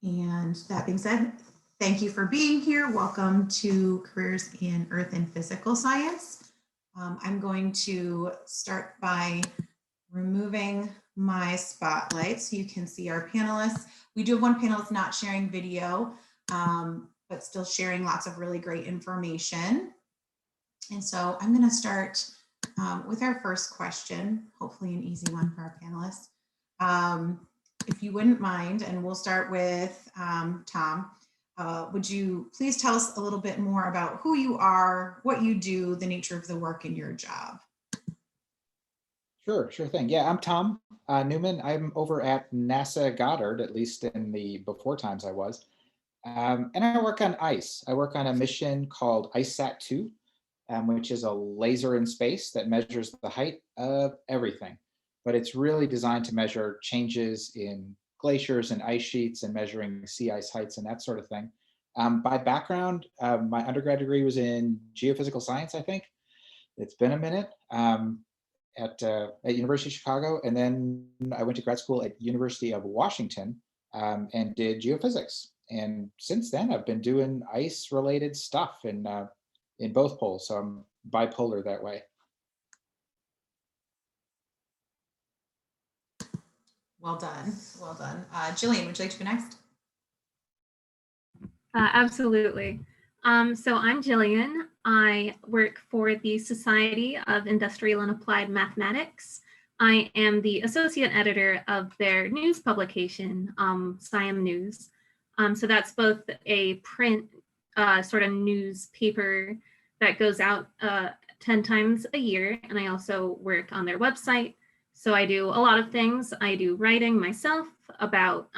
And that being said, thank you for being here. Welcome to Careers in Earth and Physical Science. I'm going to start by removing my spotlight so you can see our panelists. We do have one panelist not sharing video, but still sharing lots of really great information. And so I'm going to start with our first question, hopefully an easy one for our panelists. If you wouldn't mind, and we'll start with Tom, would you please tell us a little bit more about who you are, what you do, the nature of the work in your job? Sure thing. Yeah, I'm Tom Newman. I'm over at NASA Goddard, at least in the before times I was. And I work on ICE. I work on a mission called ICESat-2, which is a laser in space that measures the height of everything. But it's really designed to measure changes in glaciers and ice sheets and measuring sea ice heights and that sort of thing. By background, my undergrad degree was in geophysical science, I think. It's been a minute. At University of Chicago, and then I went to grad school at University of Washington and did geophysics. And since then, I've been doing ice-related stuff in both poles, so I'm bipolar that way. Well done, well done. Jillian, would you like to go next? Absolutely. So I'm Jillian. I work for the Society of Industrial and Applied Mathematics. I am the associate editor of their news publication, SciAm News. So that's both a print sort of newspaper that goes out 10 times a year, and I also work on their website. So I do a lot of things. I do writing myself about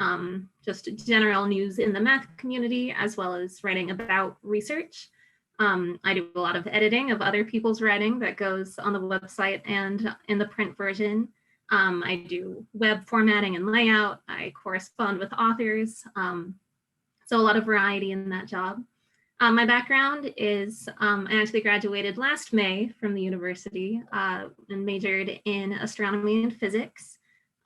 just general news in the math community, as well as writing about research. I do a lot of editing of other people's writing that goes on the website and in the print version. I do web formatting and layout. I correspond with authors. So a lot of variety in that job. My background is I actually graduated last May from the university and majored in astronomy and physics.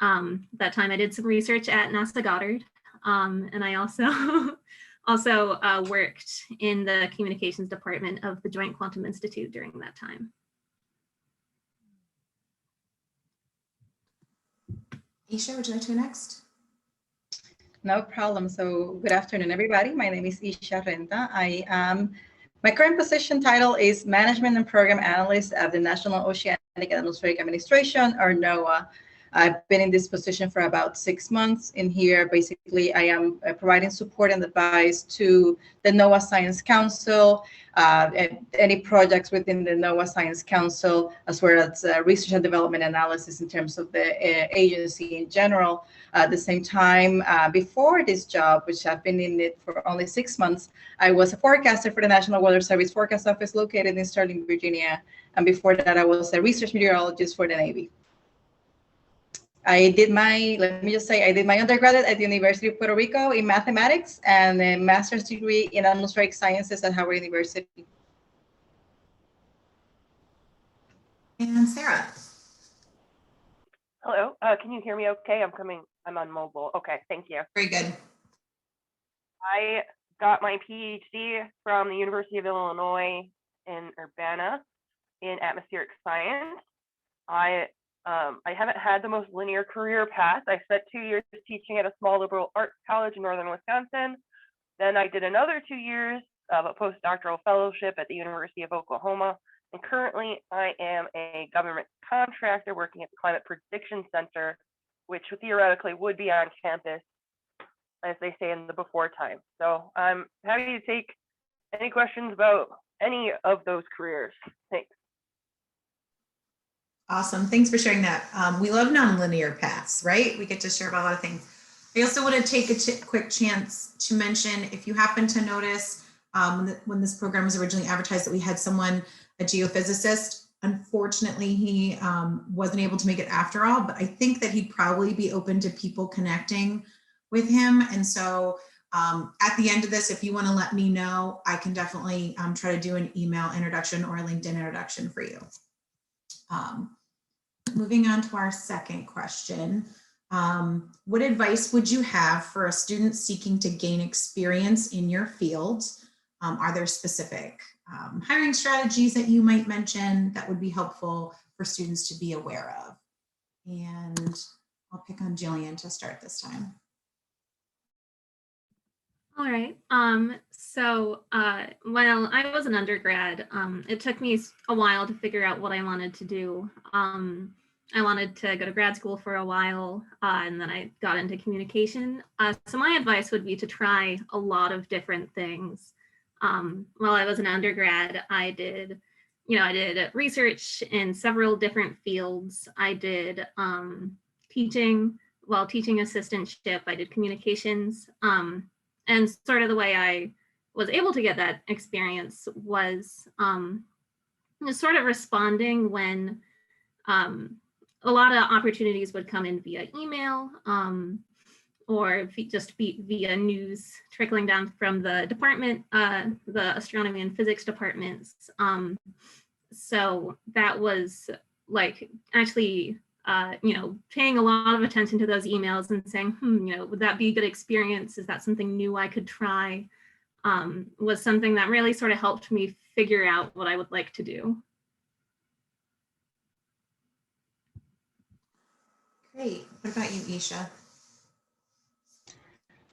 That time I did some research at NASA Goddard, and I also worked in the communications department of the Joint Quantum Institute during that time. Isha, would you like to go next? No problem. So good afternoon, everybody. My name is Isha Renta. My current position title is Management and Program Analyst at the National Oceanic and Atmospheric Administration, or Noaa. I've been in this position for about 6 months. In here, basically, I am providing support and advice to the Noaa Science Council, any projects within the Noaa Science Council, as well as research and development analysis in terms of the agency in general. At the same time, before this job, which I've been in it for only 6 months, I was a forecaster for the National Weather Service Forecast Office located in Sterling, Virginia. And before that, I was a research meteorologist for the Navy. I did my undergraduate at the University of Puerto Rico in mathematics and a master's degree in atmospheric sciences at Howard University. And Sarah. Hello, can you hear me okay? I'm on mobile. Okay, thank you. Very good. I got my PhD from the University of Illinois in Urbana in atmospheric science. I haven't had the most linear career path. I spent 2 years teaching at a small liberal arts college in northern Wisconsin. Then I did another 2 years of a postdoctoral fellowship at the University of Oklahoma. And currently I am a government contractor working at the Climate Prediction Center, which theoretically would be on campus, as they say in the before time. So I'm happy to take any questions about any of those careers. Thanks. Awesome. Thanks for sharing that. We love nonlinear paths, right? We get to share about a lot of things. I also want to take a quick chance to mention, if you happen to notice when this program was originally advertised, that we had someone, a geophysicist. Unfortunately, he wasn't able to make it after all, but I think that he'd probably be open to people connecting with him. And so at the end of this, if you want to let me know, I can definitely try to do an email introduction or a LinkedIn introduction for you. Moving on to our second question. What advice would you have for a student seeking to gain experience in your field? Are there specific hiring strategies that you might mention that would be helpful for students to be aware of? And I'll pick on Jillian to start this time. All right. When I was an undergrad, it took me a while to figure out what I wanted to do. I wanted to go to grad school for a while, and then I got into communication. So my advice would be to try a lot of different things. While I was an undergrad, I did research in several different fields. I did teaching, teaching assistantship. I did communications. And sort of the way I was able to get that experience was just sort of responding when a lot of opportunities would come in via email or just via news trickling down from the department, the astronomy and physics departments. So that was like actually paying a lot of attention to those emails and saying, would that be a good experience? Is that something new I could try? Was something that really sort of helped me figure out what I would like to do. Great. What about you, Isha?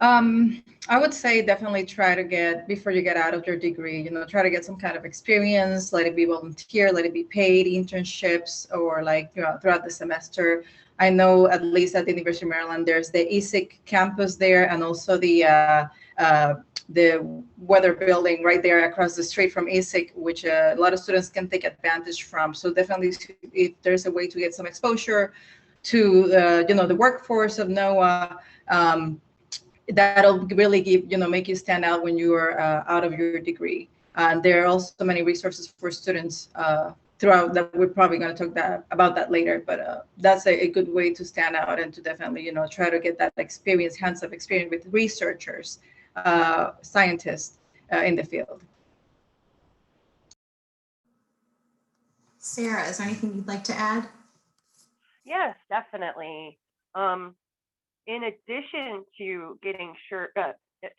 I would say definitely try to get, before you get out of your degree, try to get some kind of experience, let it be volunteer, let it be paid internships, or like throughout the semester. I know at least at the University of Maryland, there's the ESIC campus there, and also the weather building right there across the street from ESIC, which a lot of students can take advantage from. So definitely, if there's a way to get some exposure to the workforce of Noaa, that'll really make you stand out when you are out of your degree. And there are also many resources for students throughout that. We're probably going to talk about that later, but that's a good way to stand out and to definitely try to get that experience, hands-on experience with researchers, scientists in the field. Sarah, is there anything you'd like to add? Yes, definitely. In addition to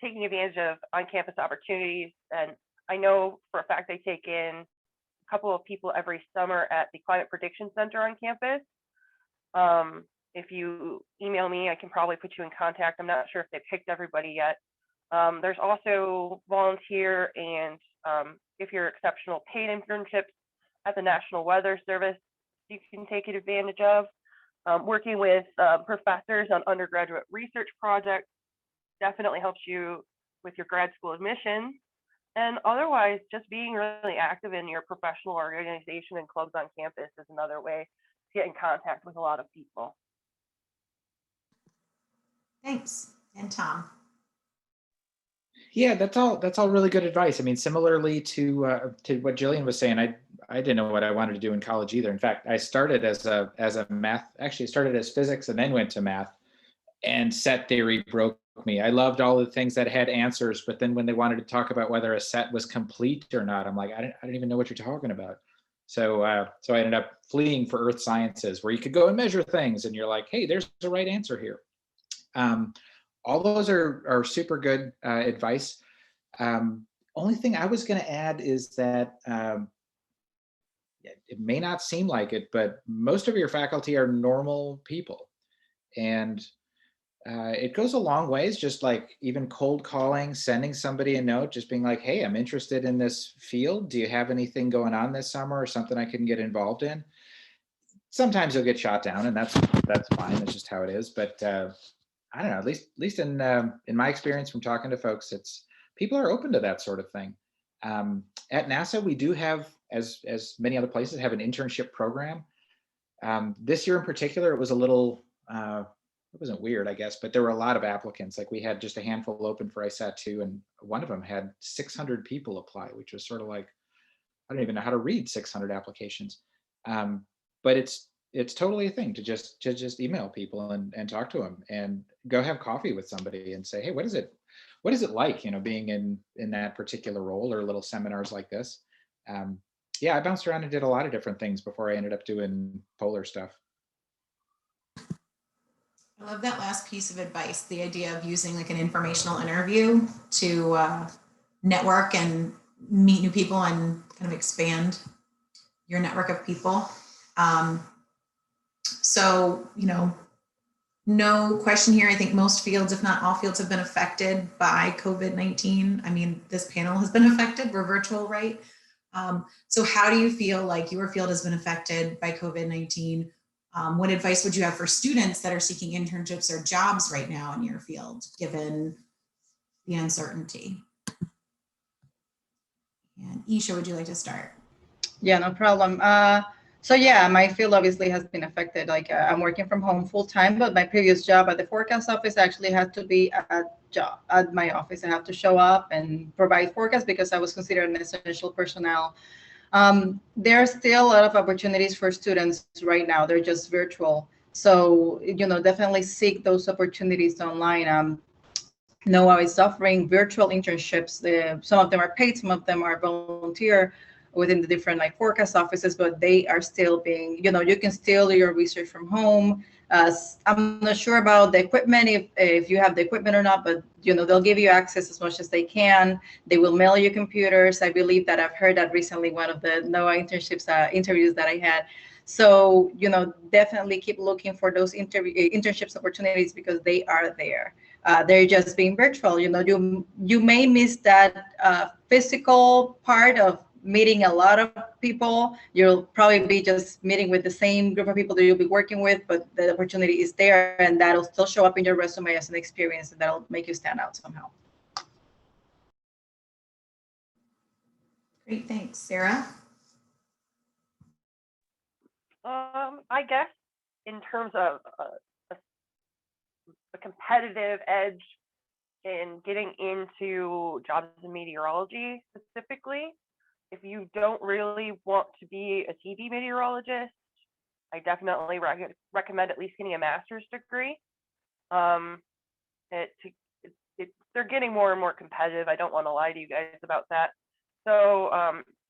taking advantage of on-campus opportunities, and I know for a fact I take in a couple of people every summer at the Climate Prediction Center on campus. If you email me, I can probably put you in contact. I'm not sure if they picked everybody yet. There's also volunteer and if you're exceptional, paid internships at the National Weather Service you can take advantage of. Working with professors on undergraduate research projects definitely helps you with your grad school admission. And otherwise, just being really active in your professional organization and clubs on campus is another way to get in contact with a lot of people. Thanks. And Tom? Yeah, that's all really good advice. I mean, similarly to what Jillian was saying, I didn't know what I wanted to do in college either. In fact, I started as a math, actually started as physics and then went to math, and set theory broke me. I loved all the things that had answers, but then when they wanted to talk about whether a set was complete or not, I'm like, I don't even know what you're talking about. So I ended up fleeing for earth sciences, where you could go and measure things, and you're like, hey, there's the right answer here. All those are super good advice. Only thing I was going to add is that it may not seem like it, but most of your faculty are normal people. And it goes a long ways, just like even cold calling, sending somebody a note, just being like, hey, I'm interested in this field. Do you have anything going on this summer or something I can get involved in? Sometimes you'll get shot down, and that's fine. That's just how it is. But I don't know, at least in my experience from talking to folks, it's people are open to that sort of thing. At NASA, we do have, as many other places, have an internship program. This year in particular, it was a little, it wasn't weird, I guess, but there were a lot of applicants. Like we had just a handful open for ISAT-2, and one of them had 600 people apply, which was sort of like, I don't even know how to read 600 applications. But it's totally a thing to just email people and talk to them and go have coffee with somebody and say, hey, what is it like, being in that particular role, or little seminars like this. Yeah, I bounced around and did a lot of different things before I ended up doing polar stuff. I love that last piece of advice, the idea of using like an informational interview to network and meet new people and kind of expand your network of people. So, no question here. I think most fields, if not all fields, have been affected by COVID-19. I mean, this panel has been affected. We're virtual, right? So how do you feel like your field has been affected by COVID-19? What advice would you have for students that are seeking internships or jobs right now in your field, given the uncertainty? And Isha, would you like to start? Yeah, no problem. So yeah, my field obviously has been affected. Like I'm working from home full time, but my previous job at the forecast office actually had to be at my office. I have to show up and provide forecast because I was considered an essential personnel. There are still a lot of opportunities for students right now. They're just virtual. So, definitely seek those opportunities online. Noaa is offering virtual internships. Some of them are paid, some of them are volunteer within the different like forecast offices, but they are still being, you can still do your research from home. I'm not sure about the equipment, if you have the equipment or not, but they'll give you access as much as they can. They will mail you computers. I believe that I've heard that recently, one of the Noaa internships interviews that I had. So, definitely keep looking for those internships opportunities because they are there. They're just being virtual. You may miss that physical part of meeting a lot of people. You'll probably be just meeting with the same group of people that you'll be working with, but the opportunity is there, and that'll still show up in your resume as an experience, and that'll make you stand out somehow. Great, thanks. Sarah? I guess in terms of a competitive edge in getting into jobs in meteorology specifically, if you don't really want to be a TV meteorologist, I definitely recommend at least getting a master's degree. They're getting more and more competitive. I don't want to lie to you guys about that. So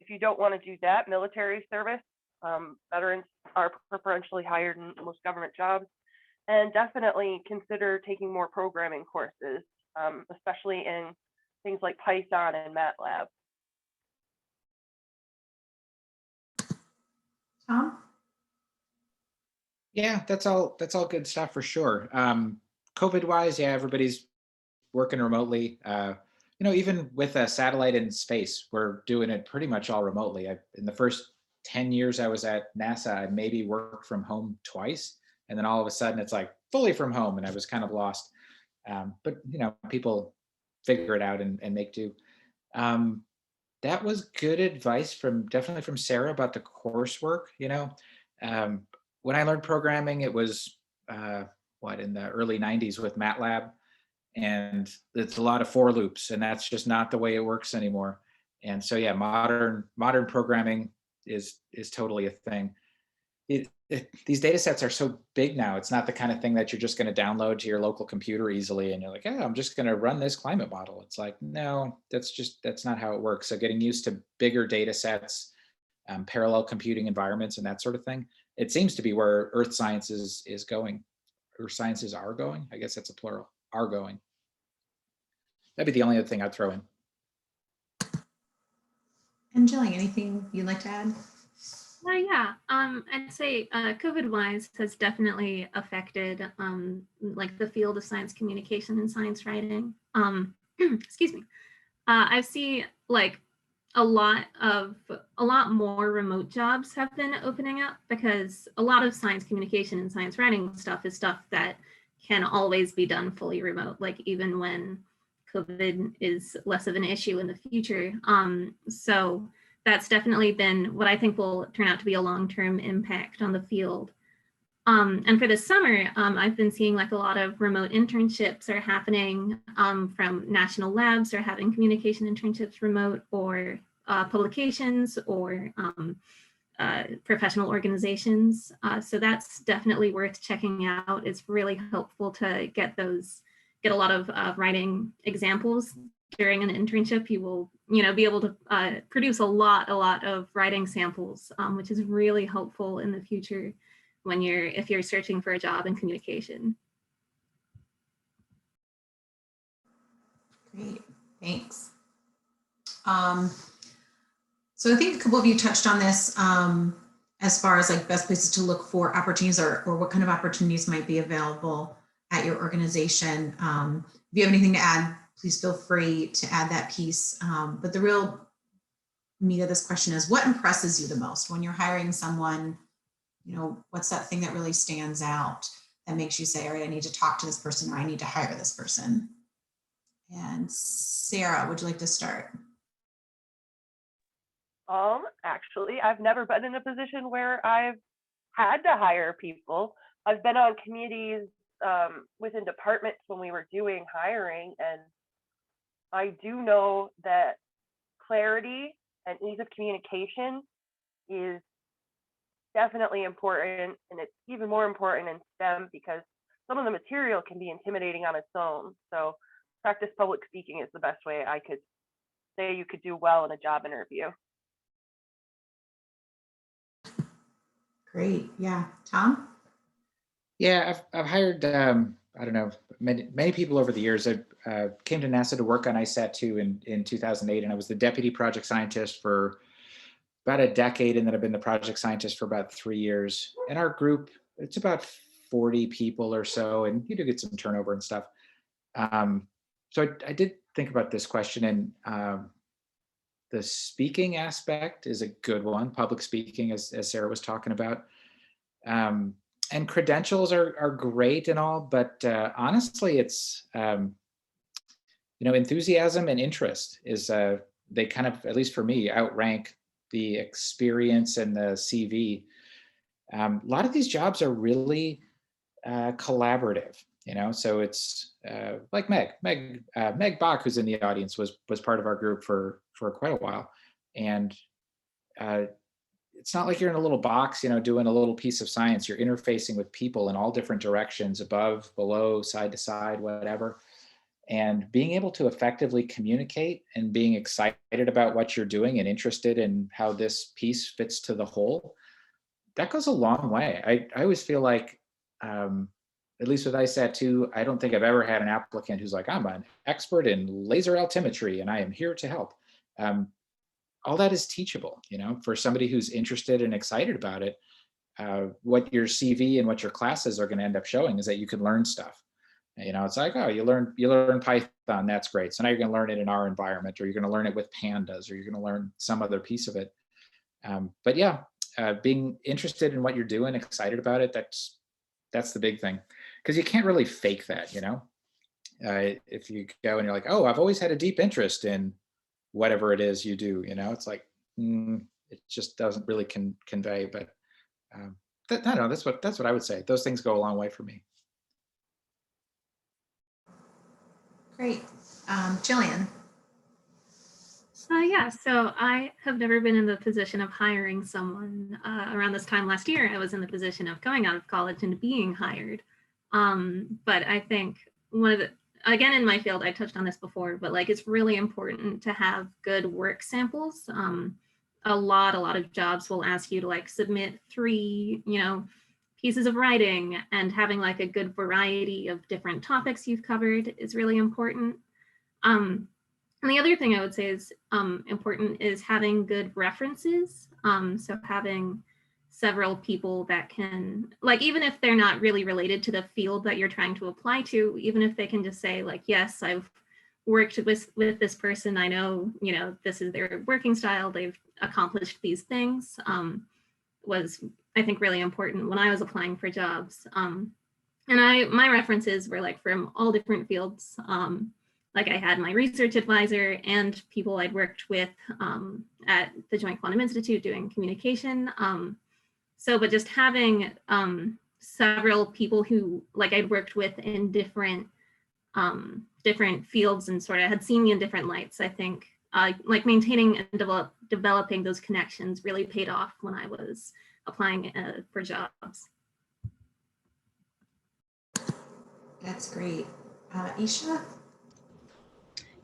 if you don't want to do that, military service, veterans are preferentially hired in most government jobs, and definitely consider taking more programming courses, especially in things like Python and MATLAB. Tom? Yeah, that's all good stuff for sure. COVID wise, yeah, everybody's working remotely. Even with a satellite in space, we're doing it pretty much all remotely. In the first 10 years I was at NASA, I maybe worked from home twice. And then all of a sudden it's like fully from home, and I was kind of lost. But people figure it out and make do. That was good advice definitely from Sarah about the coursework. When I learned programming, it was in the early 90s with MATLAB, and it's a lot of for loops, and that's just not the way it works anymore. And so yeah, modern programming is totally a thing. These data sets are so big now. It's not the kind of thing that you're just going to download to your local computer easily and you're like, I'm just going to run this climate model. It's like, no, that's not how it works. So getting used to bigger data sets, parallel computing environments, and that sort of thing, it seems to be where earth sciences is going, or sciences are going. I guess that's a plural, are going. That'd be the only other thing I'd throw in. And Jillian, anything you'd like to add? Yeah, I'd say COVID-wise has definitely affected like the field of science communication and science writing. Excuse me. I see like a lot more remote jobs have been opening up, because a lot of science communication and science writing stuff is stuff that can always be done fully remote, like even when COVID is less of an issue in the future. So that's definitely been what I think will turn out to be a long-term impact on the field. And for the summer, I've been seeing like a lot of remote internships are happening from national labs, are having communication internships remote, or publications, or professional organizations. So that's definitely worth checking out. It's really helpful to get a lot of writing examples during an internship. You will, be able to produce a lot of writing samples, which is really helpful in the future if you're searching for a job in communication. Great, thanks. So I think a couple of you touched on this as far as like best places to look for opportunities or what kind of opportunities might be available at your organization. If you have anything to add, please feel free to add that piece. But the real meat of this question is, what impresses you the most when you're hiring someone? You know, what's that thing that really stands out that makes you say, all right, I need to talk to this person, or I need to hire this person? And Sarah, would you like to start? Actually, I've never been in a position where I've had to hire people. I've been on committees within departments when we were doing hiring, and I do know that clarity and ease of communication is definitely important, and it's even more important in STEM because some of the material can be intimidating on its own. So practice public speaking is the best way I could say you could do well in a job interview. Great. Yeah. Tom? Yeah, I've hired, I don't know, many people over the years. I came to NASA to work on ISAT-2 in 2008, and I was the deputy project scientist for about a decade, and then I've been the project scientist for about 3 years. In our group, it's about 40 people or so, and you do get some turnover and stuff. So I did think about this question, and the speaking aspect is a good one, public speaking, as Sarah was talking about. And credentials are great and all, but honestly, it's, enthusiasm and interest is, they kind of, at least for me, outrank the experience and the CV. A lot of these jobs are really collaborative, so it's like Meg Bach, who's in the audience, was part of our group for quite a while. And it's not like you're in a little box, doing a little piece of science. You're interfacing with people in all different directions, above, below, side to side, whatever. And being able to effectively communicate and being excited about what you're doing and interested in how this piece fits to the whole, that goes a long way. I always feel like, at least with ISAT-2, I don't think I've ever had an applicant who's like, I'm an expert in laser altimetry and I am here to help. All that is teachable, for somebody who's interested and excited about it. What your CV and what your classes are going to end up showing is that you can learn stuff. It's like, oh, you learn Python, that's great. So now you're going to learn it in our environment, or you're going to learn it with pandas, or you're going to learn some other piece of it. But yeah, being interested in what you're doing, excited about it, that's the big thing, because you can't really fake that. If you go and you're like, oh, I've always had a deep interest in whatever it is you do, it's like, it just doesn't really convey. But I don't know, that's what I would say. Those things go a long way for me. Great. Jillian? Yeah, so I have never been in the position of hiring someone. Around this time last year, I was in the position of coming out of college and being hired. But I think again, in my field, I touched on this before, but like, it's really important to have good work samples. A lot of jobs will ask you to like submit 3, pieces of writing, and having like a good variety of different topics you've covered is really important. And the other thing I would say is important is having good references. So having several people that can, like, even if they're not really related to the field that you're trying to apply to, even if they can just say like, yes, I've worked with this person, I know, this is their working style, they've accomplished these things, was, I think, really important when I was applying for jobs. And my references were like from all different fields. Like I had my research advisor and people I'd worked with at the Joint Quantum Institute doing communication. But just having several people who like I'd worked with in different fields and sort of had seen me in different lights, I think like maintaining and developing those connections really paid off when I was applying for jobs. That's great. Isha?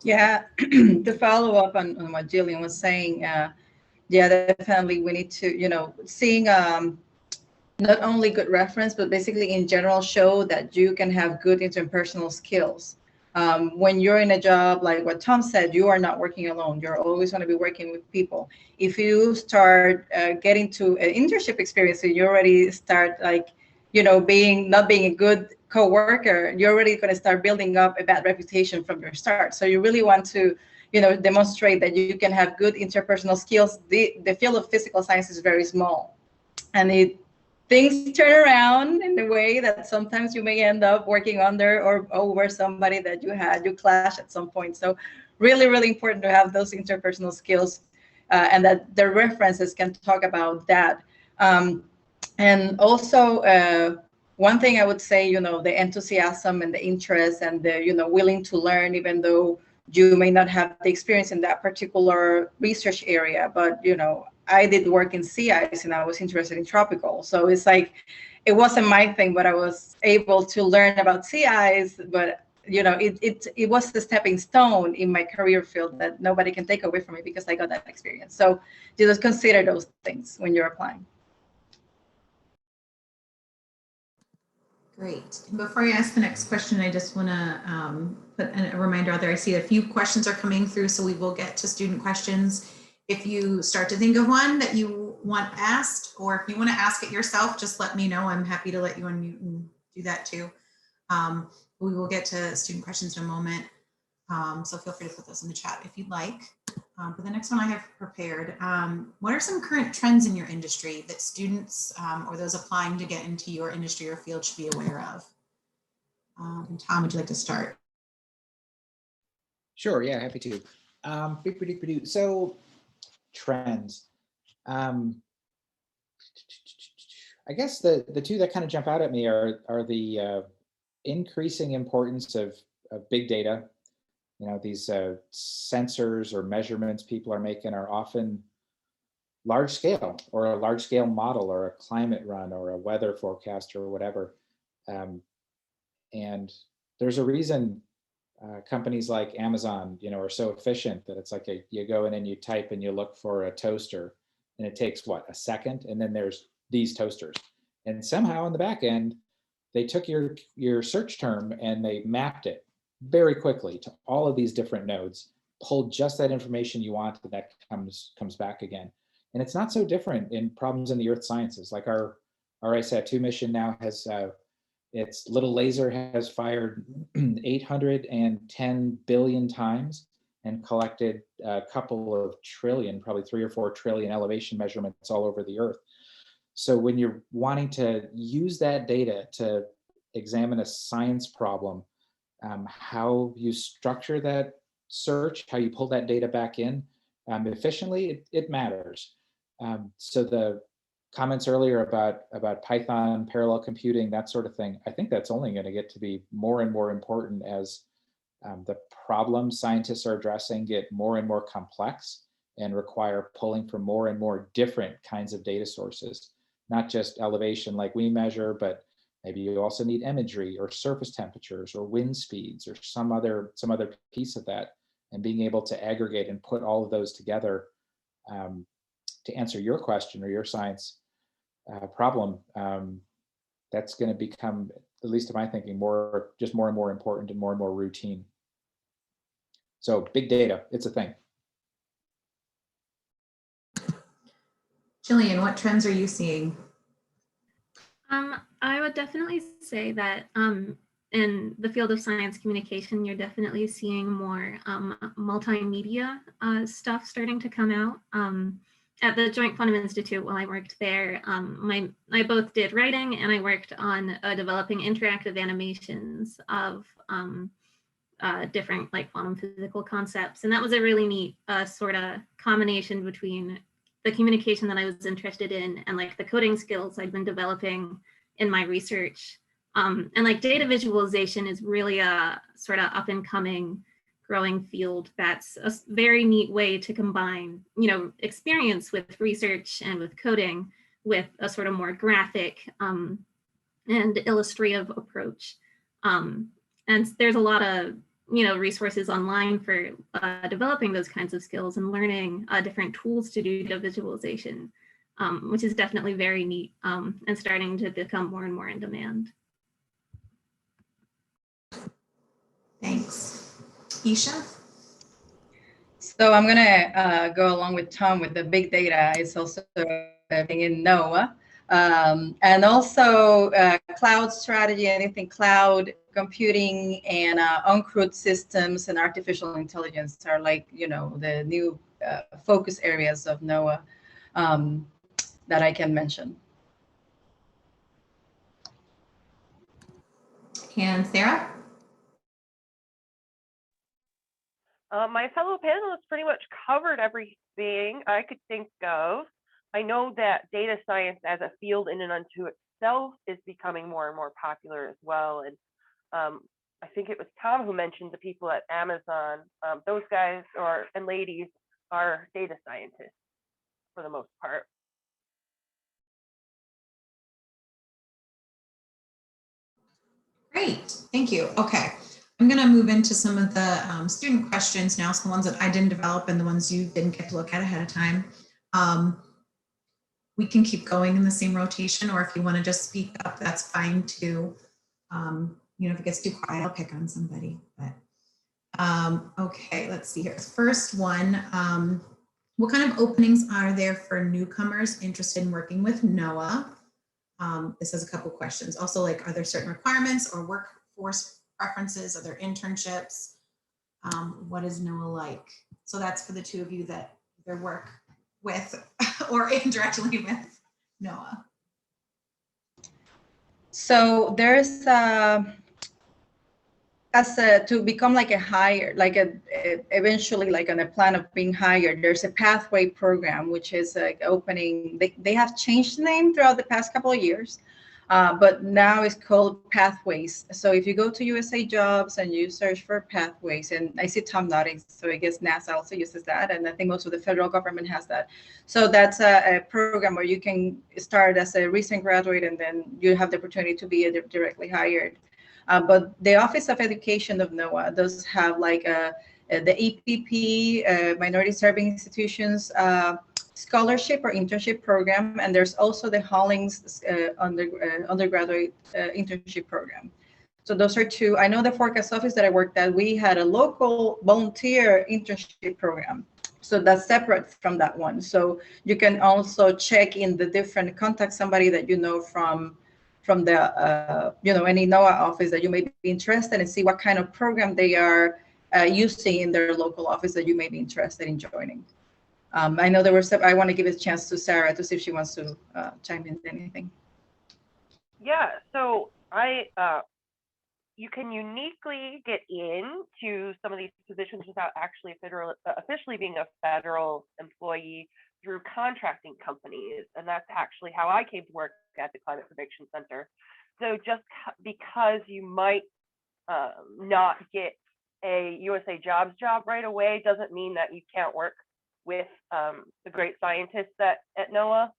Yeah, to follow up on what Jillian was saying, yeah, definitely we need to, seeing not only good reference, but basically in general show that you can have good interpersonal skills. When you're in a job, like what Tom said, you are not working alone. You're always going to be working with people. If you start getting to an internship experience, so you already start like, you know, not being a good coworker, you're already going to start building up a bad reputation from your start. So you really want to, you know, demonstrate that you can have good interpersonal skills. The field of physical science is very small, and things turn around in a way that sometimes you may end up working under or over somebody that you clash at some point. So really, really important to have those interpersonal skills, and that the references can talk about that. And also, one thing I would say, you know, the enthusiasm and the interest and the, you know, willing to learn, even though you may not have the experience in that particular research area. But, you know, I did work in sea ice and I was interested in tropical. So it's like, it wasn't my thing, but I was able to learn about sea ice. But, you know, it was the stepping stone in my career field that nobody can take away from me because I got that experience. So just consider those things when you're applying. Great. And before I ask the next question, I just want to put a reminder out there. I see a few questions are coming through, so we will get to student questions. If you start to think of one that you want asked, or if you want to ask it yourself, just let me know. I'm happy to let you unmute and do that too. We will get to student questions in a moment. So feel free to put those in the chat if you'd like. But the next one I have prepared, what are some current trends in your industry that students or those applying to get into your industry or field should be aware of? And Tom, would you like to start? Sure, yeah, happy to. So trends. I guess the two that kind of jump out at me are the increasing importance of big data. You know, these sensors or measurements people are making are often large scale, or a large scale model, or a climate run, or a weather forecast, or whatever. And there's a reason companies like Amazon, you know, are so efficient that it's like you go in and you type and you look for a toaster, and it takes what, a second, and then there's these toasters. And somehow in the back end, they took your search term and they mapped it very quickly to all of these different nodes, pulled just that information you want, and that comes back again. And it's not so different in problems in the earth sciences. Like our ISAT-2 mission now has, its little laser has fired 810 billion times and collected a couple of trillion, probably 3 or 4 trillion elevation measurements all over the earth. So when you're wanting to use that data to examine a science problem, how you structure that search, how you pull that data back in efficiently, it matters. So the comments earlier about Python, parallel computing, that sort of thing, I think that's only going to get to be more and more important as the problems scientists are addressing get more and more complex and require pulling from more and more different kinds of data sources, not just elevation like we measure, but maybe you also need imagery or surface temperatures or wind speeds or some other piece of that, and being able to aggregate and put all of those together to answer your question or your science problem, that's going to become, at least in my thinking, more and more important and more routine. So big data, it's a thing. Jillian, what trends are you seeing? I would definitely say that in the field of science communication, you're definitely seeing more multimedia stuff starting to come out. At the Joint Quantum Institute, while I worked there, I both did writing and I worked on developing interactive animations of different like quantum physical concepts. And that was a really neat sort of combination between the communication that I was interested in and like the coding skills I'd been developing in my research. And like data visualization is really a sort of up and coming growing field. That's a very neat way to combine, you know, experience with research and with coding with a sort of more graphic and illustrative approach. And there's a lot of, you know, resources online for developing those kinds of skills and learning different tools to do data visualization, which is definitely very neat and starting to become more and more in demand. Thanks. Isha? So I'm gonna go along with Tom with the big data. It's also being in Noaa. And also cloud strategy, anything cloud computing and uncrewed systems and artificial intelligence are like, the new focus areas of Noaa that I can mention. And Sarah? My fellow panelists pretty much covered everything I could think of. I know that data science as a field in and unto itself is becoming more and more popular as well. And I think it was Tom who mentioned the people at Amazon. Those guys and ladies are data scientists for the most part. Great, thank you. Okay, I'm going to move into some of the student questions now, so the ones that I didn't develop and the ones you didn't get to look at ahead of time. We can keep going in the same rotation, or if you want to just speak up, that's fine too. If it gets too quiet, I'll pick on somebody. But okay, let's see here. First one, what kind of openings are there for newcomers interested in working with Noaa? This has a couple questions. Also, like, are there certain requirements or workforce preferences? Are there internships? What is Noaa like? So that's for the two of you that either work with or indirectly with Noaa. So there's to become like a hire, eventually like on a plan of being hired, there's a pathway program, which is like opening, they have changed the name throughout the past couple of years, but now it's called Pathways. So if you go to USA Jobs and you search for Pathways, and I see Tom nodding, so I guess NASA also uses that, and I think most of the federal government has that. So that's a program where you can start as a recent graduate, and then you have the opportunity to be directly hired. But the Office of Education of Noaa does have like the EPP, Minority Serving Institutions Scholarship or Internship Program, and there's also the Hollings Undergraduate Internship Program. So those are two. I know the forecast office that I worked at, we had a local volunteer internship program. So that's separate from that one. So you can also check in the different, contact somebody that you know from the any Noaa office that you may be interested, and see what kind of program they are using in their local office that you may be interested in joining. I know there were some, I want to give a chance to Sarah to see if she wants to chime in anything. Yeah, so you can uniquely get into some of these positions without actually officially being a federal employee through contracting companies. And that's actually how I came to work at the Climate Prediction Center. So just because you might not get a USA Jobs job right away doesn't mean that you can't work with the great scientists at Noaa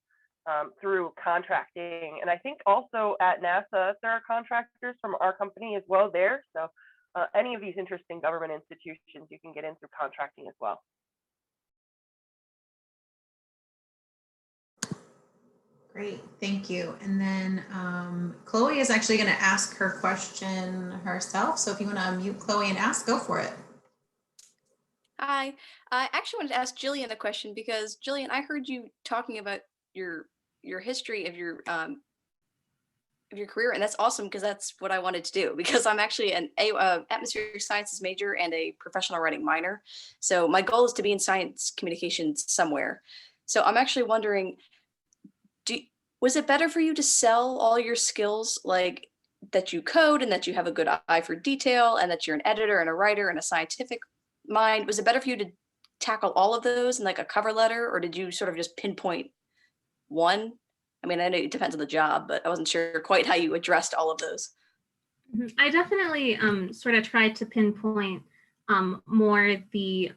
through contracting. And I think also at NASA, there are contractors from our company as well there. So any of these interesting government institutions you can get in through contracting as well. Great, thank you. And then Chloe is actually going to ask her question herself. So if you want to unmute Chloe and ask, go for it. Hi, I actually wanted to ask Jillian a question because Jillian, I heard you talking about your history of your career, and that's awesome because that's what I wanted to do, because I'm actually an atmospheric sciences major and a professional writing minor. So my goal is to be in science communications somewhere. So I'm actually wondering, was it better for you to sell all your skills, like that you code and that you have a good eye for detail and that you're an editor and a writer and a scientific mind? Was it better for you to tackle all of those in like a cover letter, or did you sort of just pinpoint one? I mean, I know it depends on the job, but I wasn't sure quite how you addressed all of those. I definitely sort of tried to pinpoint more the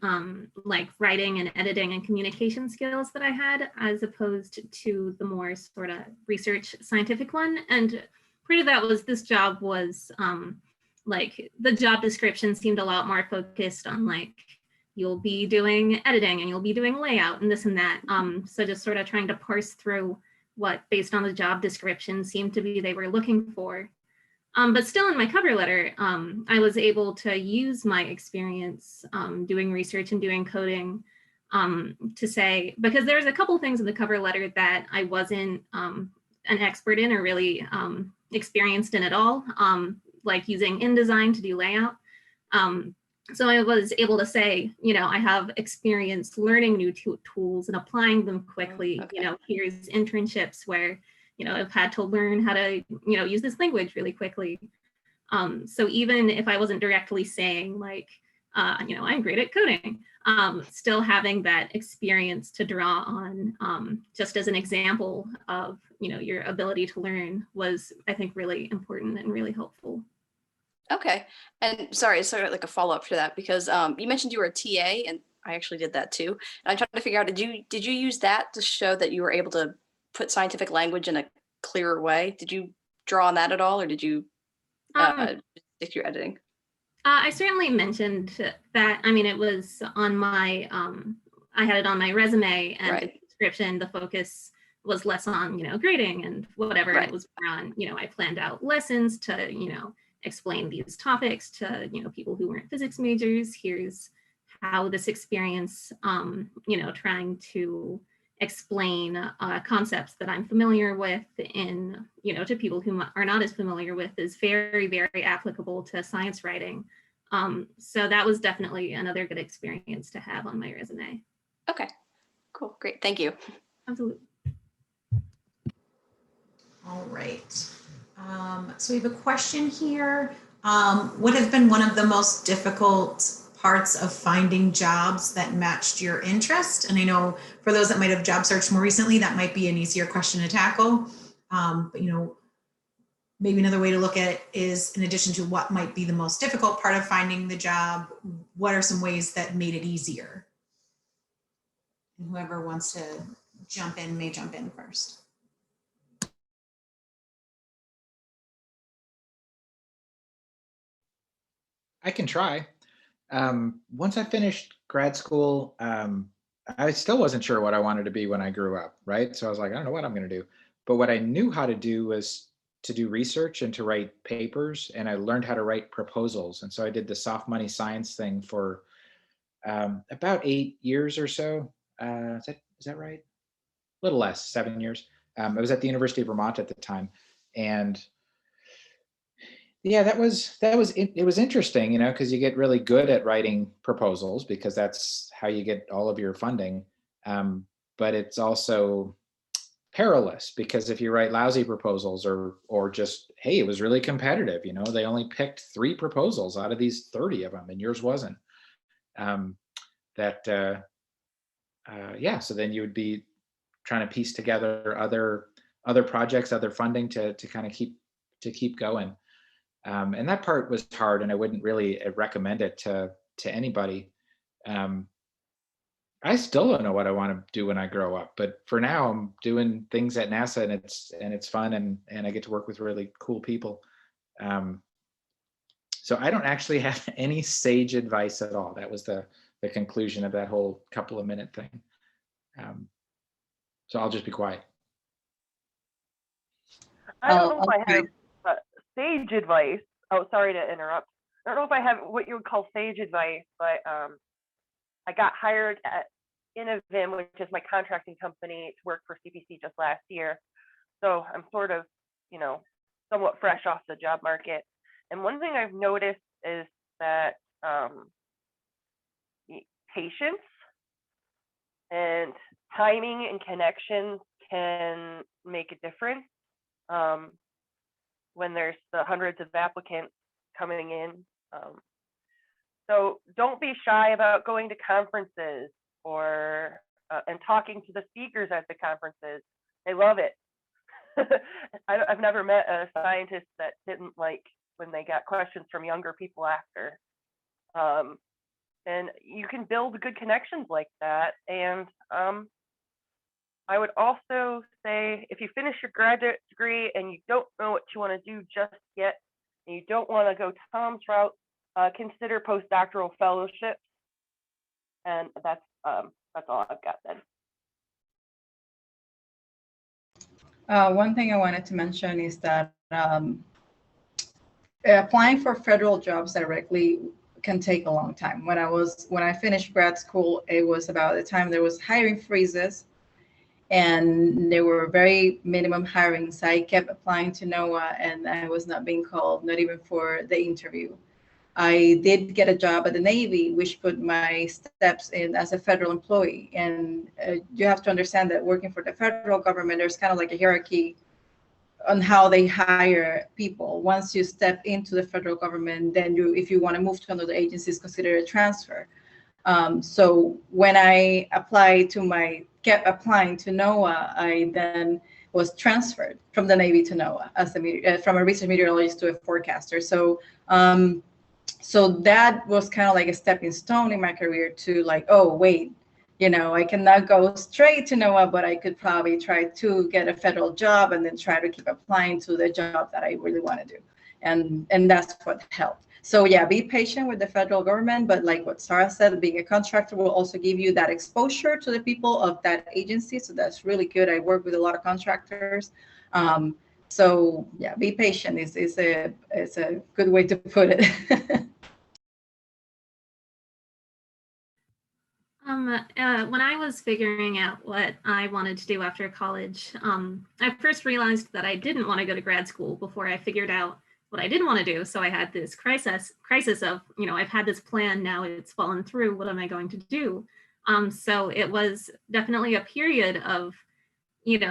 like writing and editing and communication skills that I had, as opposed to the more sort of research scientific one. And part of that was this job was like the job description seemed a lot more focused on like you'll be doing editing and you'll be doing layout and this and that. So just sort of trying to parse through what, based on the job description, seemed to be they were looking for. But still in my cover letter, I was able to use my experience doing research and doing coding to say, because there's a couple things in the cover letter that I wasn't an expert in or really experienced in at all, like using InDesign to do layout. So I was able to say, you know, I have experience learning new tools and applying them quickly. Okay. You know, here's internships where, you know, I've had to learn how to, you know, use this language really quickly. So even if I wasn't directly saying like, you know, I'm great at coding, still having that experience to draw on just as an example of, you know, your ability to learn was, I think, really important and really helpful. Okay. And sorry, sort of like a follow-up to that, because you mentioned you were a TA, and I actually did that too. And I'm trying to figure out, did you use that to show that you were able to put scientific language in a clearer way? Did you draw on that at all, or did you stick to your editing? I certainly mentioned that. I mean, it was on my, I had it on my resume, and Right. in the description, the focus was less on, you know, grading and whatever. Right. It was more on, you know, I planned out lessons to, you know, explain these topics to, you know, people who weren't physics majors. Here's how this experience, you know, trying to explain concepts that I'm familiar with in, you know, to people who are not as familiar with, is very, very applicable to science writing. So that was definitely another good experience to have on my resume. Okay, cool, great, thank you. Absolutely. All right. So we have a question here. What has been one of the most difficult parts of finding jobs that matched your interest? And I know for those that might have job searched more recently, that might be an easier question to tackle. But you know, maybe another way to look at it is, in addition to what might be the most difficult part of finding the job, what are some ways that made it easier? And whoever wants to jump in may jump in first. I can try. Once I finished grad school, I still wasn't sure what I wanted to be when I grew up, right? So I was like, I don't know what I'm going to do. But what I knew how to do was to do research and to write papers, and I learned how to write proposals. And so I did the soft money science thing for about 8 years or so. Is that right? A little less, 7 years. I was at the University of Vermont at the time, and yeah, it was interesting, you know, because you get really good at writing proposals because that's how you get all of your funding. But it's also perilous because if you write lousy proposals or just, hey, it was really competitive, you know, they only picked 3 proposals out of these 30 of them and yours wasn't. Yeah, so then you would be trying to piece together other projects, other funding to kind of keep going. And that part was hard, and I wouldn't really recommend it to anybody. I still don't know what I want to do when I grow up, but for now I'm doing things at NASA, and it's fun, and I get to work with really cool people. So I don't actually have any sage advice at all. That was the conclusion of that whole couple of minute thing. So I'll just be quiet. I don't know if I have sage advice. Oh, sorry to interrupt. I don't know if I have what you would call sage advice, but I got hired at Innovim, which is my contracting company, to work for CPC just last year. So I'm sort of, you know, somewhat fresh off the job market. And one thing I've noticed is that patience and timing and connections can make a difference when there's the hundreds of applicants coming in. So don't be shy about going to conferences or and talking to the speakers at the conferences. They love it. I've never met a scientist that didn't like when they got questions from younger people after. And you can build good connections like that. And I would also say, if you finish your graduate degree and you don't know what you want to do just yet, and you don't want to go Tom's route, consider postdoctoral fellowships. And that's all I've got then. One thing I wanted to mention is that applying for federal jobs directly can take a long time. When I finished grad school, it was about the time there was hiring freezes, and there were very minimum hirings. I kept applying to Noaa, and I was not being called, not even for the interview. I did get a job at the Navy, which put my steps in as a federal employee. And you have to understand that working for the federal government, there's kind of like a hierarchy on how they hire people. Once you step into the federal government, then if you want to move to another agency, it's considered a transfer. So when I kept applying to Noaa, I then was transferred from the Navy to Noaa as from a research meteorologist to a forecaster. So that was kind of like a stepping stone in my career to like, oh, wait, I cannot go straight to Noaa, but I could probably try to get a federal job and then try to keep applying to the job that I really want to do. And that's what helped. So yeah, be patient with the federal government, but like what Sarah said, being a contractor will also give you that exposure to the people of that agency. So that's really good. I work with a lot of contractors. So yeah, be patient is a good way to put it. When I was figuring out what I wanted to do after college, I first realized that I didn't want to go to grad school before I figured out what I didn't want to do. So I had this crisis of, I've had this plan, now it's fallen through. What am I going to do? So it was definitely a period of,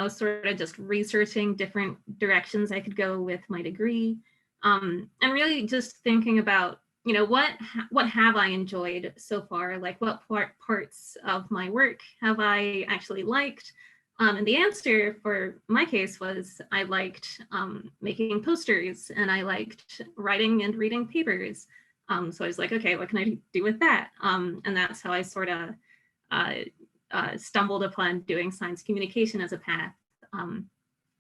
sort of just researching different directions I could go with my degree, and really just thinking about, what have I enjoyed so far? Like what parts of my work have I actually liked? And the answer for my case was I liked making posters, and I liked writing and reading papers. So I was like, okay, what can I do with that? And that's how I sort of stumbled upon doing science communication as a path.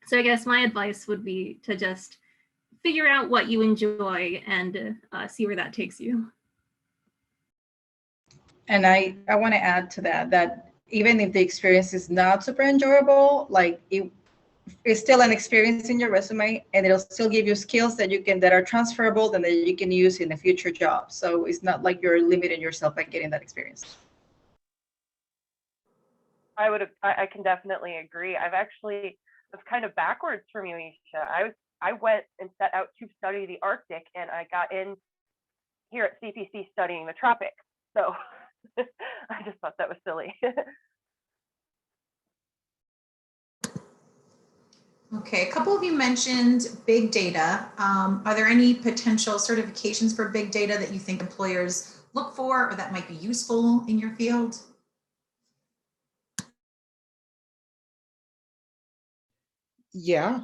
So I guess my advice would be to just figure out what you enjoy and see where that takes you. And I want to add to that even if the experience is not super enjoyable, like it's still an experience in your resume, and it'll still give you skills that are transferable and that you can use in a future job. So it's not like you're limiting yourself by getting that experience. I can definitely agree. It's kind of backwards from you, Isha. I went and set out to study the Arctic, and I got in here at CPC studying the tropics. So I just thought that was silly. Okay, a couple of you mentioned big data. Are there any potential certifications for big data that you think employers look for or that might be useful in your field? Yeah,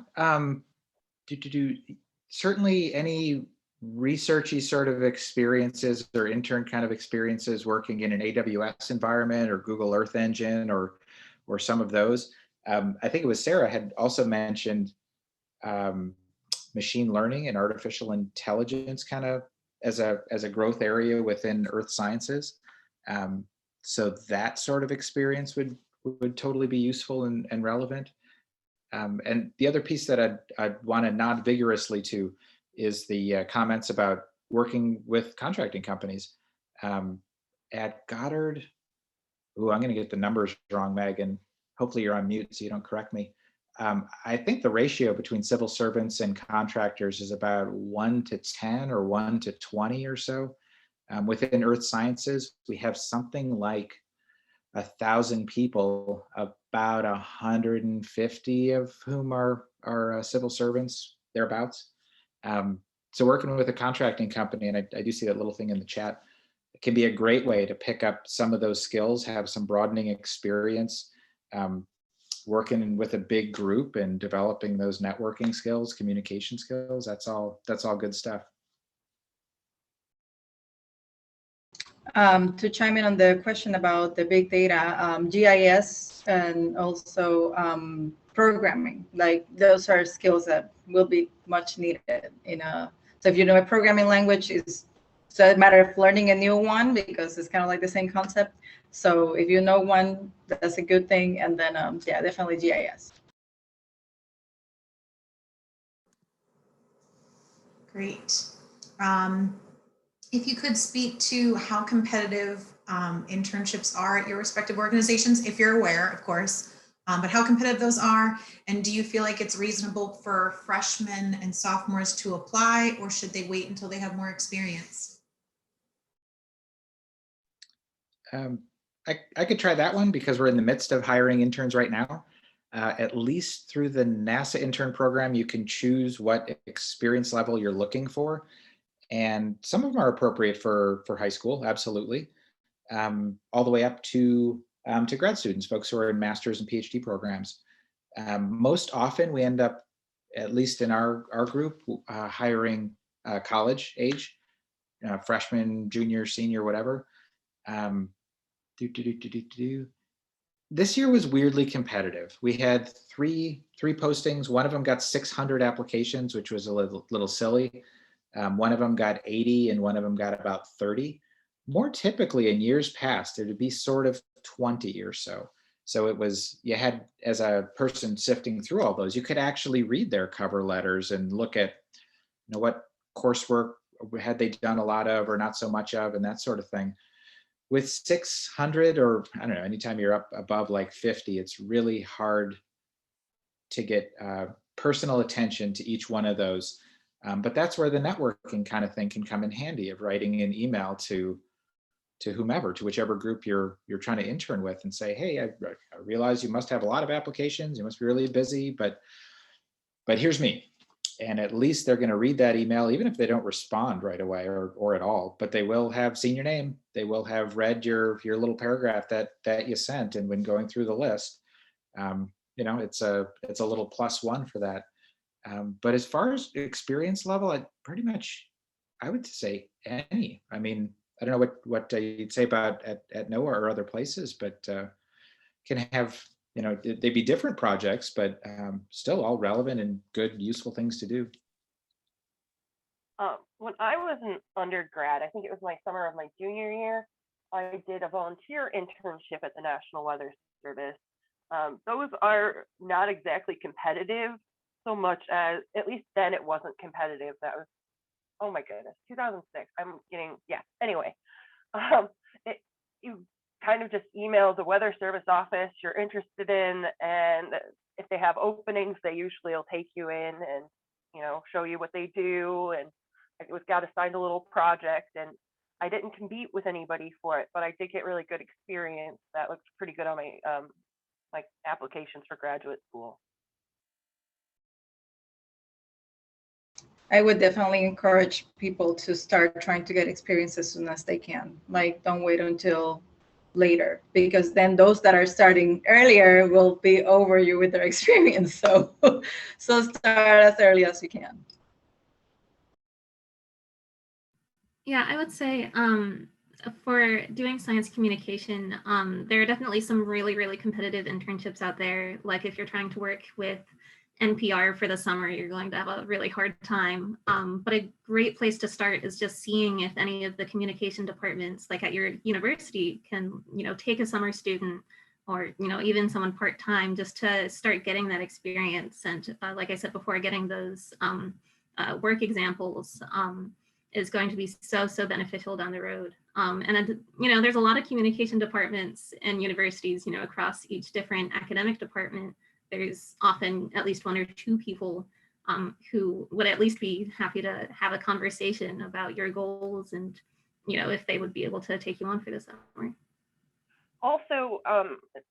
certainly any researchy sort of experiences or intern kind of experiences working in an AWS environment or Google Earth Engine or some of those. I think it was Sarah had also mentioned machine learning and artificial intelligence kind of as a growth area within earth sciences. So that sort of experience would totally be useful and relevant. And the other piece that I'd want to nod vigorously to is the comments about working with contracting companies. At Goddard, I'm going to get the numbers wrong, Megan. Hopefully you're on mute so you don't correct me. I think the ratio between civil servants and contractors is about 1 to 10 or 1 to 20 or so. Within earth sciences, we have something like 1,000 people, about 150 of whom are civil servants, thereabouts. So working with a contracting company, and I do see that little thing in the chat, it can be a great way to pick up some of those skills, have some broadening experience, working with a big group and developing those networking skills, communication skills. That's all good stuff. To chime in on the question about the big data, GIS and also programming, like those are skills that will be much needed so if you know a programming language, it's a matter of learning a new one because it's kind of like the same concept. So if you know one, that's a good thing. And then yeah, definitely GIS. Great. if you could speak to how competitive internships are at your respective organizations, if you're aware, of course, but how competitive those are, and do you feel like it's reasonable for freshmen and sophomores to apply, or should they wait until they have more experience? I could try that one because we're in the midst of hiring interns right now. At least through the NASA intern program, you can choose what experience level you're looking for. And some of them are appropriate for high school, absolutely, all the way up to grad students, folks who are in master's and PhD programs. Most often we end up, at least in our group, hiring college age, freshman, junior, senior, whatever. This year was weirdly competitive. We had three postings. One of them got 600 applications, which was a little silly. One of them got 80 and one of them got about 30. More typically in years past, it would be sort of 20 or so. So it was, you had, as a person sifting through all those, you could actually read their cover letters and look at, what coursework had they done a lot of or not so much of, and that sort of thing. With 600, or I don't know, anytime you're up above like 50, it's really hard to get personal attention to each one of those. But that's where the networking kind of thing can come in handy, of writing an email to whomever, to whichever group you're trying to intern with, and say, hey, I realize you must have a lot of applications, you must be really busy, but here's me. And at least they're going to read that email, even if they don't respond right away or at all, but they will have seen your name. They will have read your little paragraph that you sent. And when going through the list, it's a little +1 for that. But as far as experience level, I would say any. I mean, I don't know what you'd say about at Noaa or other places, but can have, they'd be different projects, but still all relevant and good, useful things to do. When I was an undergrad, I think it was my summer of my junior year, I did a volunteer internship at the National Weather Service. Those are not exactly competitive so much as, at least then it wasn't competitive. That was, oh my goodness, 2006. Anyway, you kind of just email the Weather Service office you're interested in, and if they have openings, they usually will take you in and show you what they do. And I got assigned a little project, and I didn't compete with anybody for it, but I did get really good experience that looked pretty good on my my applications for graduate school. I would definitely encourage people to start trying to get experience as soon as they can. Like, don't wait until later, because then those that are starting earlier will be over you with their experience. So start as early as you can. Yeah, I would say for doing science communication, there are definitely some really, really competitive internships out there. Like if you're trying to work with NPR for the summer, you're going to have a really hard time. But a great place to start is just seeing if any of the communication departments, like at your university, can take a summer student, or even someone part-time, just to start getting that experience. And like I said before, getting those work examples is going to be so beneficial down the road. And there's a lot of communication departments and universities, across each different academic department. There's often at least 1 or 2 people who would at least be happy to have a conversation about your goals, and if they would be able to take you on for the summer. Also,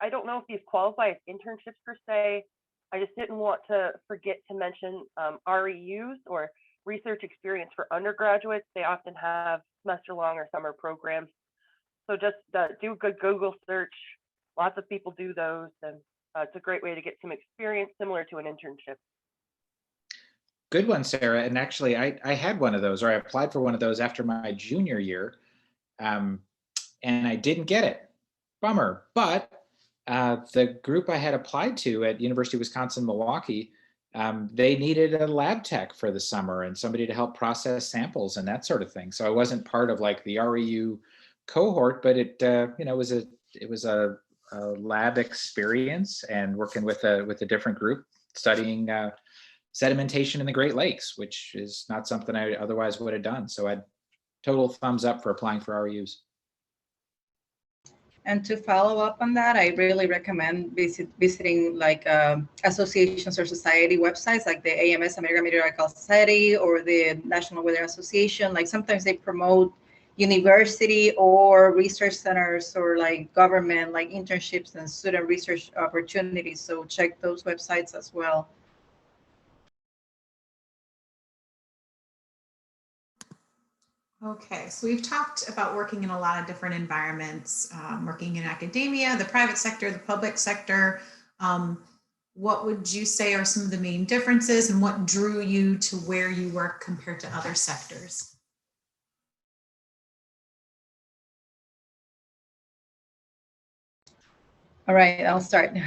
I don't know if these qualify as internships per se. I just didn't want to forget to mention REUs, or research experience for undergraduates. They often have semester-long or summer programs. So just do a good Google search. Lots of people do those, and it's a great way to get some experience similar to an internship. Good one, Sarah. And actually, I had one of those, or I applied for one of those after my junior year, and I didn't get it. Bummer. But the group I had applied to at University of Wisconsin-Milwaukee, they needed a lab tech for the summer and somebody to help process samples and that sort of thing. So I wasn't part of like the REU cohort, but it was a lab experience, and working with a different group, studying sedimentation in the Great Lakes, which is not something I otherwise would have done. So I'd total thumbs up for applying for RUs. And to follow up on that, I really recommend visiting like associations or society websites like the AMS, American Meteorological Society, or the National Weather Association. Like sometimes they promote university or research centers or like government, like internships and student research opportunities. So check those websites as well. Okay, so we've talked about working in a lot of different environments, working in academia, the private sector, the public sector. What would you say are some of the main differences, and what drew you to where you work compared to other sectors? All right, I'll start.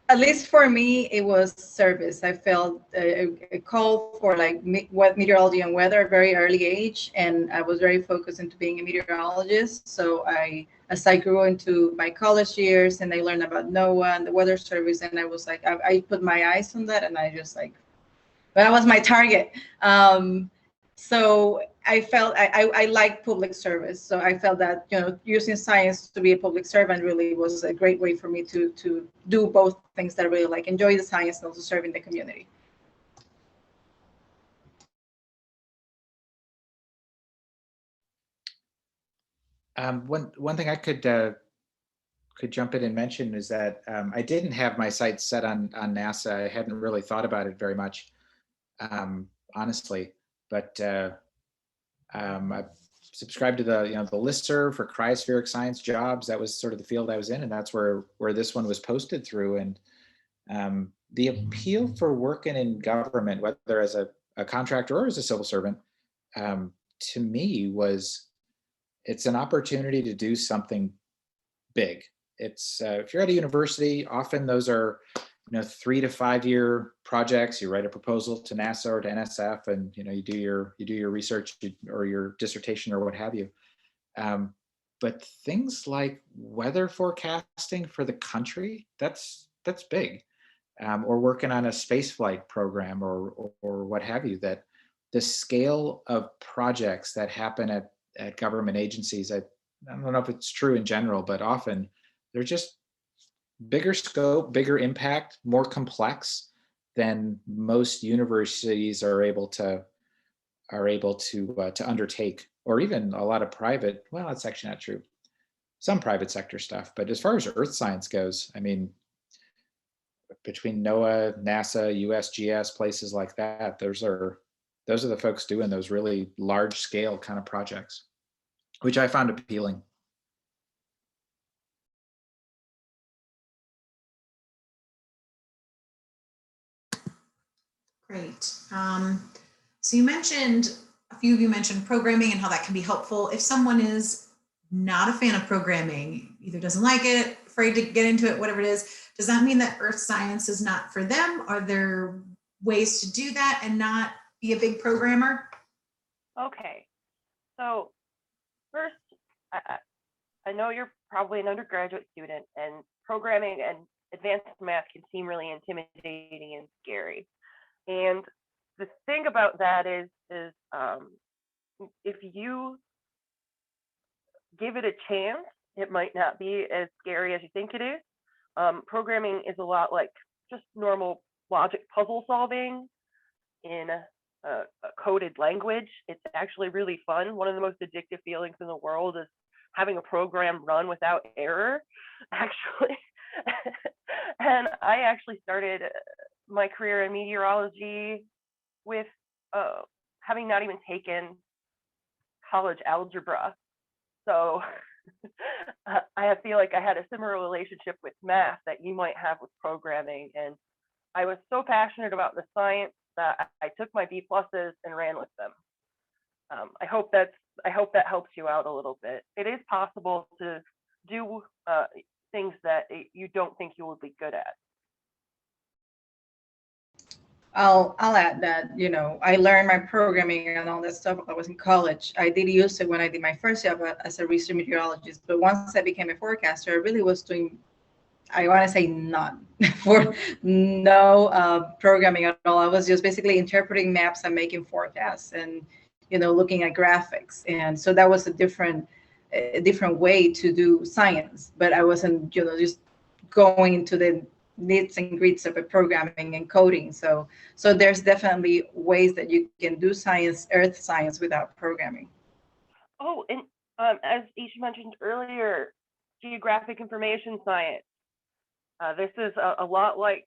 At least for me, it was service. I felt a call for like meteorology and weather at a very early age, and I was very focused into being a meteorologist. So as I grew into my college years and I learned about Noaa and the Weather Service, and I was like, I put my eyes on that, and I just like, that was my target. So I felt I like public service. So I felt that, you know, using science to be a public servant really was a great way for me to do both things that I really like, enjoy the science and also serving the community. One thing I could jump in and mention is that I didn't have my sights set on NASA. I hadn't really thought about it very much, honestly, but I subscribed to the the listserv for cryospheric science jobs. That was sort of the field I was in, and that's where this one was posted through. And the appeal for working in government, whether as a contractor or as a civil servant, to me was, it's an opportunity to do something big. It's if you're at a university, often those are 3 to 5 year projects. You write a proposal to NASA or to NSF, and you do your research or your dissertation or what have you. But things like weather forecasting for the country, that's big. Or working on a spaceflight program or what have you. That the scale of projects that happen at government agencies, I don't know if it's true in general, but often they're just bigger scope, bigger impact, more complex than most universities are able to undertake, or even a lot of private. Well, that's actually not true. Some private sector stuff, but as far as earth science goes, I mean, between NOAA, NASA, USGS, places like that, those are the folks doing those really large scale kind of projects, which I found appealing. Great. So you mentioned, a few of you mentioned programming and how that can be helpful. If someone is not a fan of programming, either doesn't like it, afraid to get into it, whatever it is, does that mean that earth science is not for them? Are there ways to do that and not be a big programmer? Okay, so first, I know you're probably an undergraduate student, and programming and advanced math can seem really intimidating and scary. And the thing about that is if you give it a chance, it might not be as scary as you think it is. Programming is a lot like just normal logic puzzle solving in a coded language. It's actually really fun. One of the most addictive feelings in the world is having a program run without error, actually. And I actually started my career in meteorology with having not even taken college algebra. So I feel like I had a similar relationship with math that you might have with programming. And I was so passionate about the science that I took my B+ and ran with them. I hope that helps you out a little bit. It is possible to do things that you don't think you will be good at. I'll add that, I learned my programming and all that stuff when I was in college. I did use it when I did my first job as a research meteorologist, but once I became a forecaster, I really was doing I want to say none for no programming at all. I was just basically interpreting maps and making forecasts and, looking at graphics. And so that was a different way to do science, but I wasn't, just going into the nits and grits of a programming and coding. So there's definitely ways that you can do science, earth science, without programming. Oh, and as Isha mentioned earlier, geographic information science. This is a lot like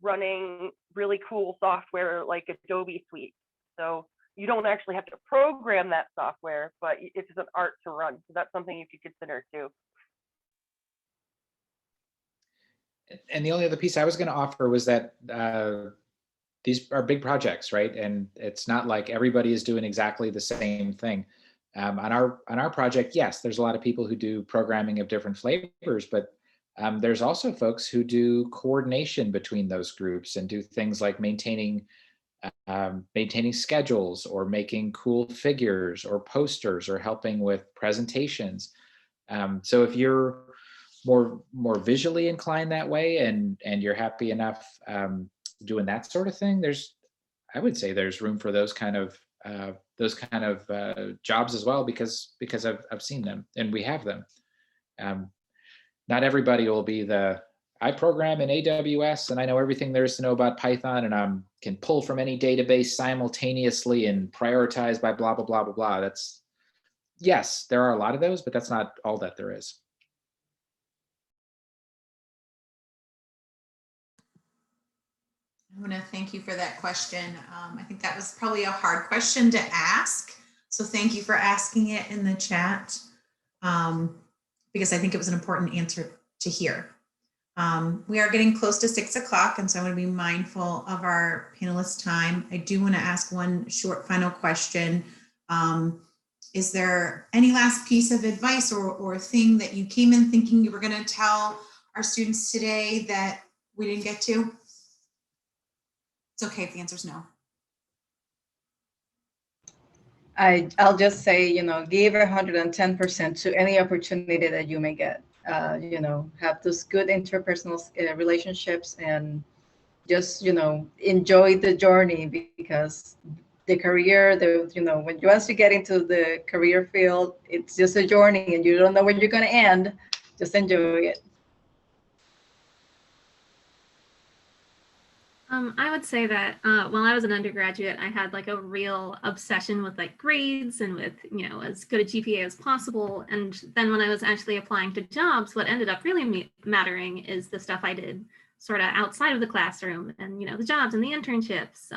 running really cool software like Adobe Suite. So you don't actually have to program that software, but it's an art to run. So that's something you could consider too. And the only other piece I was going to offer was that these are big projects, right? And it's not like everybody is doing exactly the same thing. On our project, yes, there's a lot of people who do programming of different flavors, but there's also folks who do coordination between those groups and do things like maintaining schedules or making cool figures or posters or helping with presentations. So if you're more visually inclined that way and you're happy enough doing that sort of thing, I would say there's room for those kind of jobs as well, because I've seen them and we have them. Not everybody will be I program in AWS and I know everything there is to know about Python and I can pull from any database simultaneously and prioritize by blah, blah, blah, blah, blah. Yes, there are a lot of those, but that's not all that there is. I want to thank you for that question. I think that was probably a hard question to ask. So thank you for asking it in the chat, because I think it was an important answer to hear. We are getting close to 6 o'clock, and so I want to be mindful of our panelists' time. I do want to ask one short final question. Is there any last piece of advice or thing that you came in thinking you were going to tell our students today that we didn't get to? It's okay if the answer is no. I'll just say, give 110% to any opportunity that you may get. Have those good interpersonal relationships and just, enjoy the journey, because the career, once you get into the career field, it's just a journey and you don't know when you're going to end. Just enjoy it. I would say that while I was an undergraduate, I had like a real obsession with like grades and with, as good a GPA as possible. And then when I was actually applying to jobs, what ended up really mattering is the stuff I did sort of outside of the classroom and, the jobs and the internships.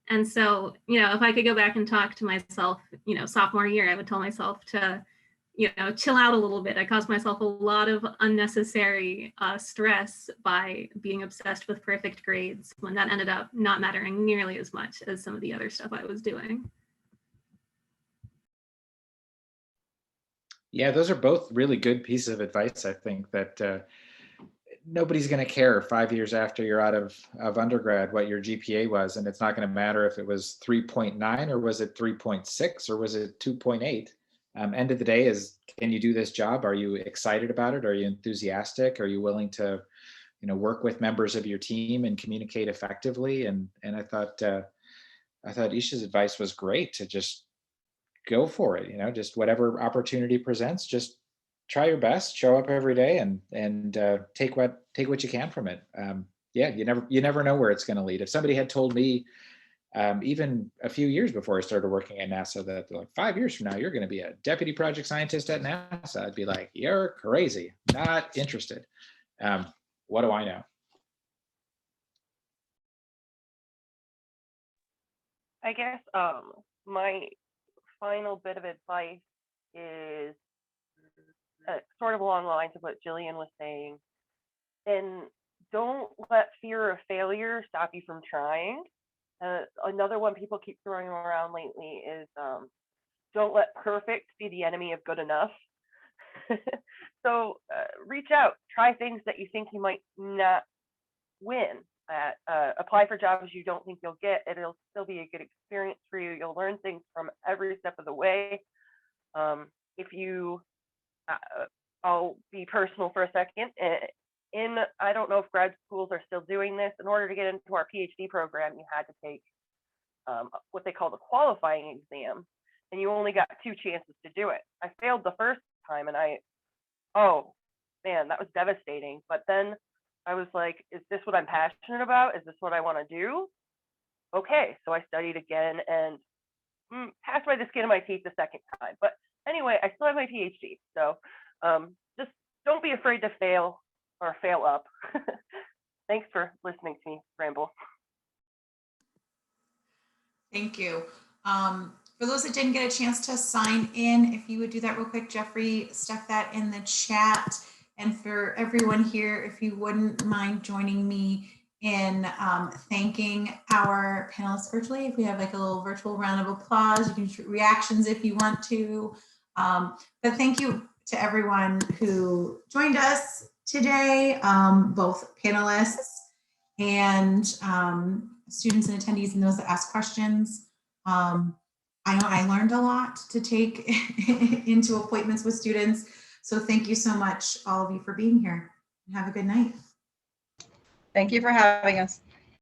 And so, if I could go back and talk to myself, sophomore year, I would tell myself to, chill out a little bit. I caused myself a lot of unnecessary stress by being obsessed with perfect grades when that ended up not mattering nearly as much as some of the other stuff I was doing. Yeah, those are both really good pieces of advice. I think that nobody's going to care 5 years after you're out of undergrad what your GPA was, and it's not going to matter if it was 3.9 or was it 3.6 or was it 2.8. End of the day is, can you do this job? Are you excited about it? Are you enthusiastic? Are you willing to, work with members of your team and communicate effectively? And I thought Isha's advice was great, to just go for it. Just whatever opportunity presents, just try your best, show up every day, and take what you can from it. Yeah, you never know where it's going to lead. If somebody had told me, even a few years before I started working at NASA, that like 5 years from now, you're going to be a deputy project scientist at NASA, I'd be like, you're crazy, not interested. What do I know? I guess my final bit of advice is sort of along the lines of what Jillian was saying. And don't let fear of failure stop you from trying. Another one people keep throwing around lately is don't let perfect be the enemy of good enough. So reach out, try things that you think you might not win at. Apply for jobs you don't think you'll get. It'll still be a good experience for you. You'll learn things from every step of the way. If you, I'll be personal for a second. I don't know if grad schools are still doing this. In order to get into our PhD program, you had to take what they call the qualifying exam, and you only got 2 chances to do it. I failed the first time, and oh man, that was devastating. But then I was like, is this what I'm passionate about? Is this what I want to do? Okay, so I studied again and passed by the skin of my teeth the second time. But anyway, I still have my PhD. So just don't be afraid to fail or fail up. Thanks for listening to me ramble. Thank you. For those that didn't get a chance to sign in, if you would do that real quick, Jeffrey, stuck that in the chat. And for everyone here, if you wouldn't mind joining me in thanking our panelists virtually. If we have like a little virtual round of applause, you can shoot reactions if you want to. But thank you to everyone who joined us today, both panelists and students and attendees and those that ask questions. I know I learned a lot to take into appointments with students. So thank you so much, all of you, for being here. Have a good night. Thank you for having us.